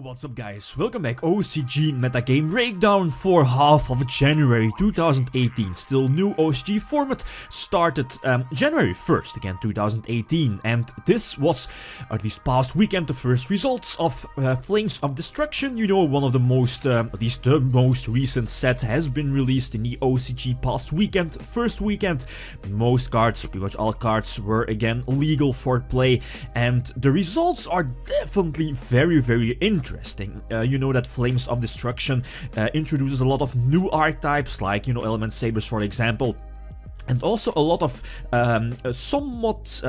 What's up guys, welcome back. OCG Metagame Breakdown for half of January 2018. Still new OCG format, started January 1st again 2018, and this was, at least past weekend, the first results of Flames of Destruction. You know, one of the most, at least the most recent set has been released in the OCG past weekend, first weekend. Most cards, pretty much all cards, were again legal for play, and the results are definitely very interesting. You know that Flames of Destruction introduces a lot of new archetypes, like, you know, Element Sabers for example. And also a lot of somewhat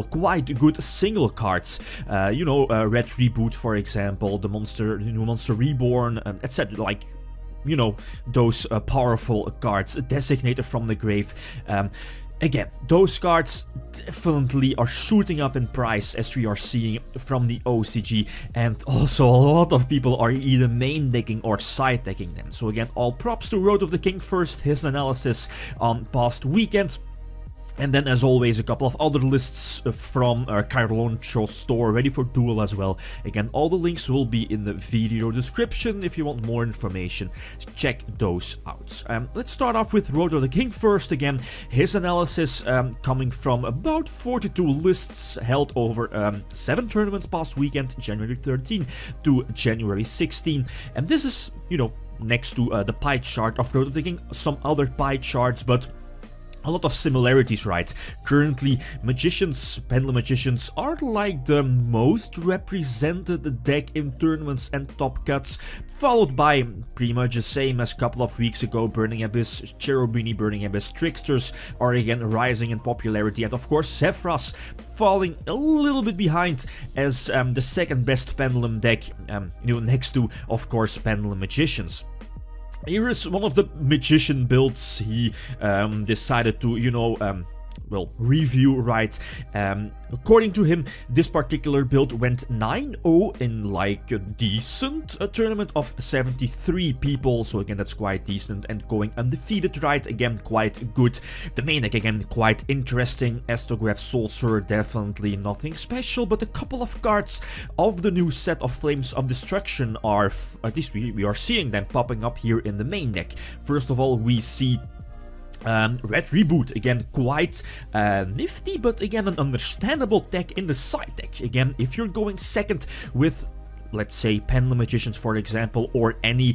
quite good single cards. You know, Red Reboot for example, the new Monster Reborn, etc. Like, you know, those powerful cards, Designator from the Grave. Again, those cards definitely are shooting up in price, as we are seeing from the OCG, and also a lot of people are either main decking or side decking them. So again, all props to Road of the King first, his analysis on past weekend. And then, as always, a couple of other lists from Carloncho's store ready for duel as well. Again, all the links will be in the video description if you want more information. Check those out. Let's start off with Road of the King first. Again, his analysis coming from about 42 lists held over 7 tournaments past weekend, January 13 to January 16. And this is, you know, next to the pie chart of Road of the King, some other pie charts, but a lot of similarities, right? Currently, Magicians, Pendulum Magicians are like the most represented deck in tournaments and top cuts, followed by pretty much the same as a couple of weeks ago, Burning Abyss, Cherubini, Burning Abyss, Tricksters are again rising in popularity, and of course Zephyras falling a little bit behind as the second best Pendulum deck, you know, next to, of course, Pendulum Magicians. Here is one of the Magician builds he decided to, you know, well, review, right? According to him, this particular build went 9-0 in like a decent tournament of 73 people, so again that's quite decent, and going undefeated, right? Again, quite good. The main deck again quite interesting. Astrograph Sorcerer, definitely nothing special, but a couple of cards of the new set of Flames of Destruction are, at least we are seeing them popping up here in the main deck. First of all, we see Red Reboot, again quite nifty, but again an understandable deck in the side deck. Again, if you're going second with, let's say, Pendulum Magicians for example, or any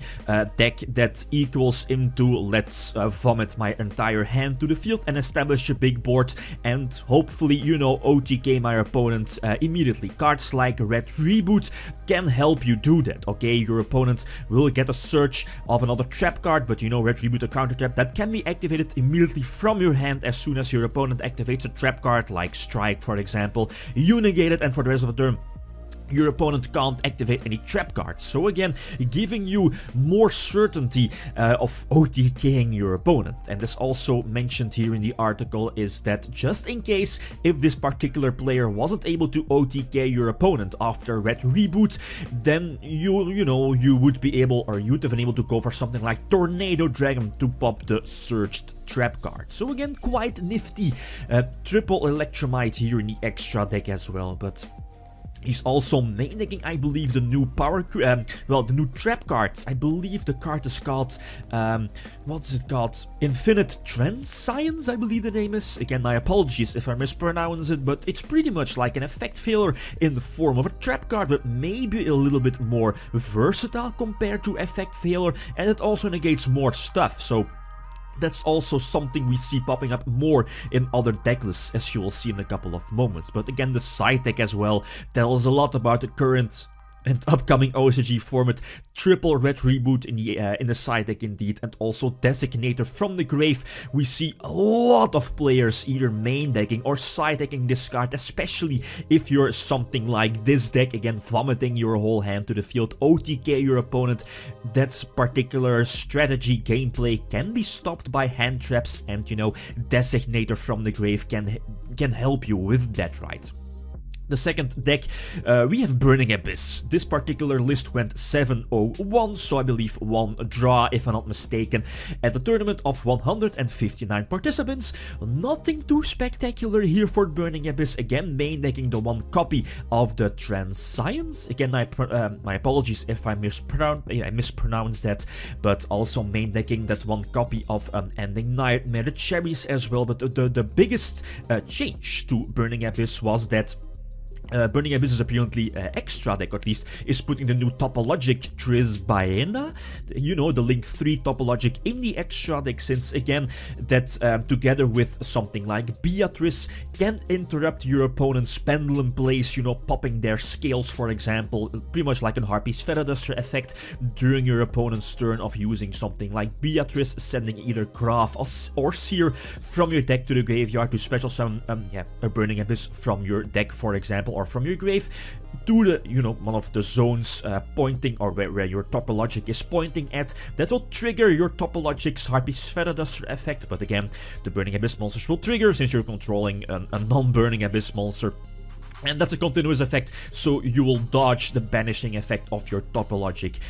deck that equals into let's vomit my entire hand to the field and establish a big board and hopefully, you know, OTK my opponent immediately. Cards like Red Reboot can help you do that, okay? Your opponent will get a search of another trap card, but you know, Red Reboot, a counter trap that can be activated immediately from your hand as soon as your opponent activates a trap card like Strike for example. You negate it, and for the rest of the turn your opponent can't activate any trap cards. So again, giving you more certainty of OTKing your opponent. And as also mentioned here in the article is that just in case if this particular player wasn't able to OTK your opponent after Red Reboot, then you know, you would be able, or you'd have been able to go for something like Tornado Dragon to pop the searched trap card. So again, quite nifty. Triple Electromite here in the extra deck as well, but he's also main decking, I believe, the new power, well, the new trap cards. I believe the card is called, what is it called? Infinite Trend Science, I believe the name is. Again, my apologies if I mispronounce it, but it's pretty much like an effect failure in the form of a trap card, but maybe a little bit more versatile compared to effect failure, and it also negates more stuff. So that's also something we see popping up more in other deck lists, as you will see in a couple of moments. But again, the side deck as well tells a lot about the current and upcoming OCG format. Triple Red Reboot in the side deck indeed, and also Designator from the Grave. We see a lot of players either main decking or side decking this card, especially if you're something like this deck, again vomiting your whole hand to the field, OTK your opponent. That particular strategy gameplay can be stopped by hand traps, and you know, Designator from the Grave can help you with that, right? The second deck, we have Burning Abyss. This particular list went 7-0-1, so I believe one draw, if I'm not mistaken, at a tournament of 159 participants. Nothing too spectacular here for Burning Abyss. Again, main decking the one copy of the Transience. Again, my apologies if I mispronounced that, but also main decking that one copy of Ending Nightmare, the Cherries as well. But the biggest change to Burning Abyss was that Burning Abyss is apparently extra deck, or at least is putting the new Topologic Trisbaena, you know, the Link 3 Topologic in the extra deck, since again that together with something like Beatrice can interrupt your opponent's pendulum plays, you know, popping their scales, for example, pretty much like an Harpy's Feather Duster effect during your opponent's turn of using something like Beatrice, sending either Graf or Seer from your deck to the graveyard to special summon a Burning Abyss from your deck, for example, or from your grave to the, you know, one of the zones pointing, or where your Topologic is pointing at. That will trigger your Topologic's Harpy's Feather Duster effect, but again, the Burning Abyss monsters will trigger since you're controlling a non-Burning Abyss monster. And that's a continuous effect, so you will dodge the banishing effect of your Topologic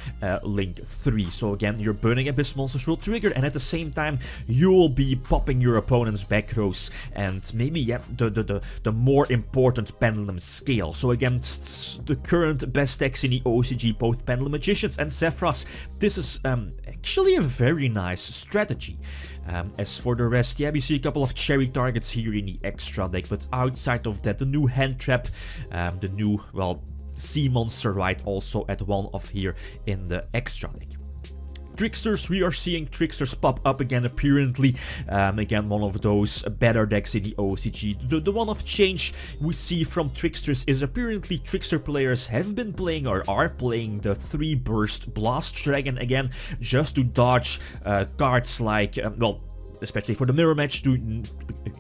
Link 3. So again, your Burning Abyss monsters will trigger, and at the same time, you will be popping your opponent's back rows, and maybe, yeah, the more important Pendulum Scale. So against the current best decks in the OCG, both Pendulum Magicians and Zephyros, this is actually a very nice strategy. As for the rest, yeah, we see a couple of cherry targets here in the extra deck, but outside of that, the new Handtrap, the new, well, sea monster, right, also at one of here in the extra deck. Tricksters, we are seeing Tricksters pop up again, apparently. Again, one of those better decks in the OCG. The one of change we see from Tricksters is apparently Trickster players have been playing, or are playing, the 3-burst Blast Dragon again, just to dodge cards like, well, especially for the mirror match, to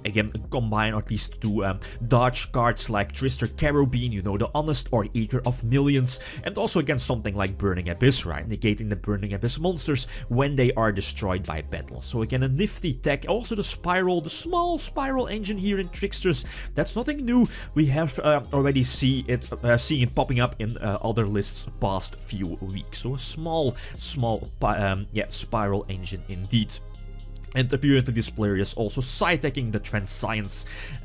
again combine, or at least to dodge cards like Trister Carabine, you know, the Honest or Eater of Millions, and also against something like Burning Abyss, right, negating the Burning Abyss monsters when they are destroyed by battle. So again, a nifty tech. Also the Spiral, the small Spiral engine here in Tricksters, that's nothing new. We have already seen it popping up in other lists past few weeks. So a small yeah, Spiral engine indeed. And apparently this player is also side-decking the Transience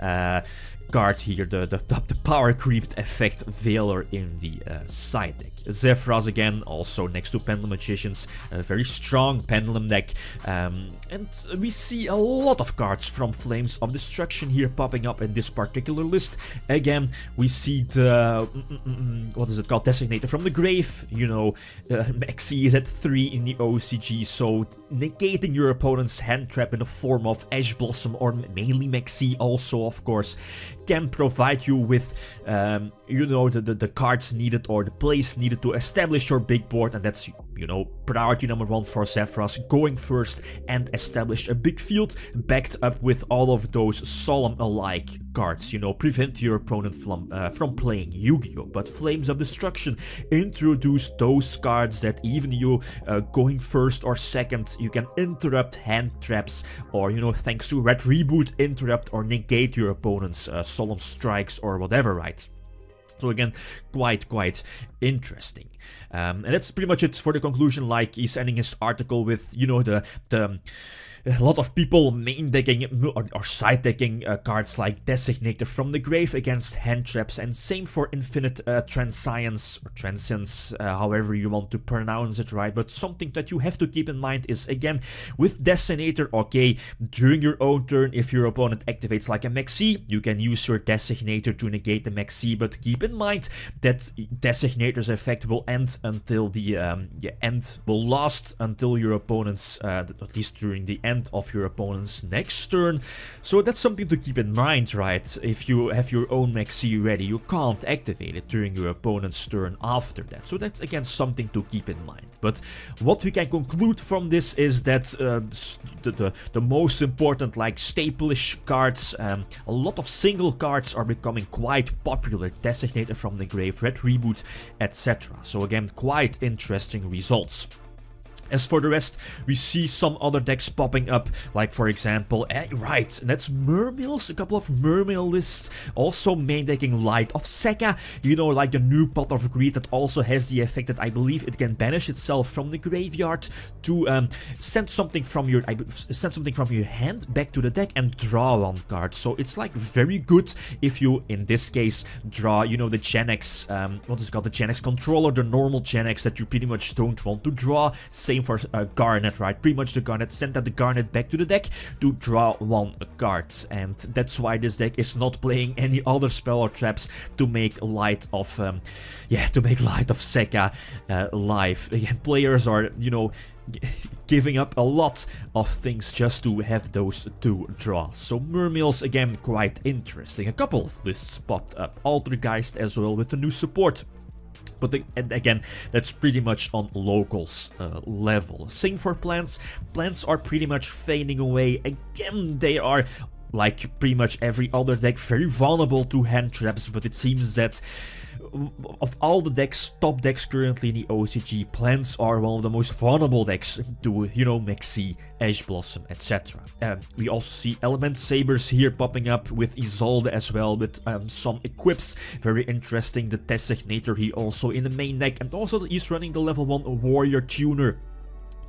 card here, the power creeped effect Veiler in the side deck. Zephyros again, also next to Pendulum Magicians, a very strong Pendulum deck. And we see a lot of cards from Flames of Destruction here popping up in this particular list. Again, we see the, what is it called, Designator from the Grave, you know, Maxi is at 3 in the OCG, so negating your opponent's hand trap in the form of Ash Blossom, or mainly Maxi also, of course, can provide you with, you know, the cards needed, or the plays needed to establish your big board, and that's, you know, priority number 1 for Zephyros, going first and establish a big field, backed up with all of those Solemn-alike cards, you know, prevent your opponent from playing Yu-Gi-Oh! But Flames of Destruction introduce those cards that even you going first or second, you can interrupt hand traps, or, you know, thanks to Red Reboot, interrupt or negate your opponent's Solemn Strikes or whatever, right? So again, quite interesting. And that's pretty much it for the conclusion. Like, he's ending his article with, you know, a lot of people main decking or side decking cards like Designator from the Grave against hand traps, and same for Infinite Transience, or Transience, however you want to pronounce it, right? But something that you have to keep in mind is, again, with Designator, okay, during your own turn, if your opponent activates like a Maxi, you can use your Designator to negate the Maxi, but keep in mind that Designator's effect will end until the end will last until your opponent's, at least during the end of your opponent's next turn. So that's something to keep in mind, right? If you have your own Maxi ready, you can't activate it during your opponent's turn after that. So that's again something to keep in mind. But what we can conclude from this is that the most important, like, staple-ish cards, a lot of single cards are becoming quite popular. Designator from the Grave, Red Reboot, etc. So again, quite interesting results. As for the rest, we see some other decks popping up, like for example, right, that's Mermails, a couple of Mermail lists, also main decking Light of Sekka, you know, like the new Pot of Greed that also has the effect that I believe it can banish itself from the graveyard to send something from your hand back to the deck and draw one card. So it's like very good if you, in this case, draw, you know, the Gen X, what is it called, the Gen X controller, the normal Gen X that you pretty much don't want to draw. Same for Garnet, right? Pretty much the Garnet, send that the Garnet back to the deck to draw one card, and that's why this deck is not playing any other spell or traps to make Light of Sekka live. Again, players are, you know, giving up a lot of things just to have those two draws. So Mermails, again, quite interesting. A couple of lists popped up. Altergeist as well with the new support. But again, that's pretty much on locals level. Same for plants. Plants are pretty much fading away. Again, they are, like pretty much every other deck, very vulnerable to hand traps, but it seems that of all the decks, top decks currently in the OCG, plants are one of the most vulnerable decks to, you know, Maxi, Ash Blossom, etc. We also see Element Sabers here popping up with Isolde as well, with some equips. Very interesting. The Designator here also in the main deck, and also he's running the level 1 Warrior Tuner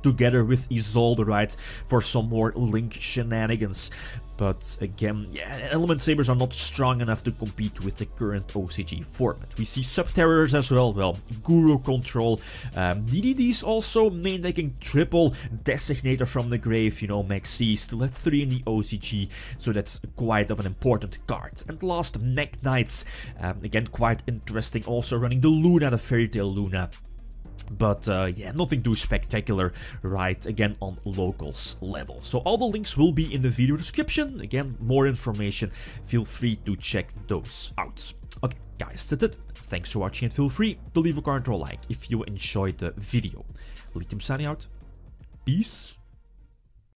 together with Isolde, right, for some more Link shenanigans. But again, yeah, Element Sabers are not strong enough to compete with the current OCG format. We see Subterrors as well, Guru Control, DDDs also, main decking triple Designator from the grave, you know, Maxi still at 3 in the OCG, so that's quite of an important card. And last, Mech Knights, again, quite interesting, also running the Luna, the Fairy Tail Luna. But yeah, nothing too spectacular, right, again on locals level. So all the links will be in the video description. Again, more information, feel free to check those out. Okay guys, that's it. Thanks for watching, and feel free to leave a comment or a like if you enjoyed the video. Lithium signing out. Peace.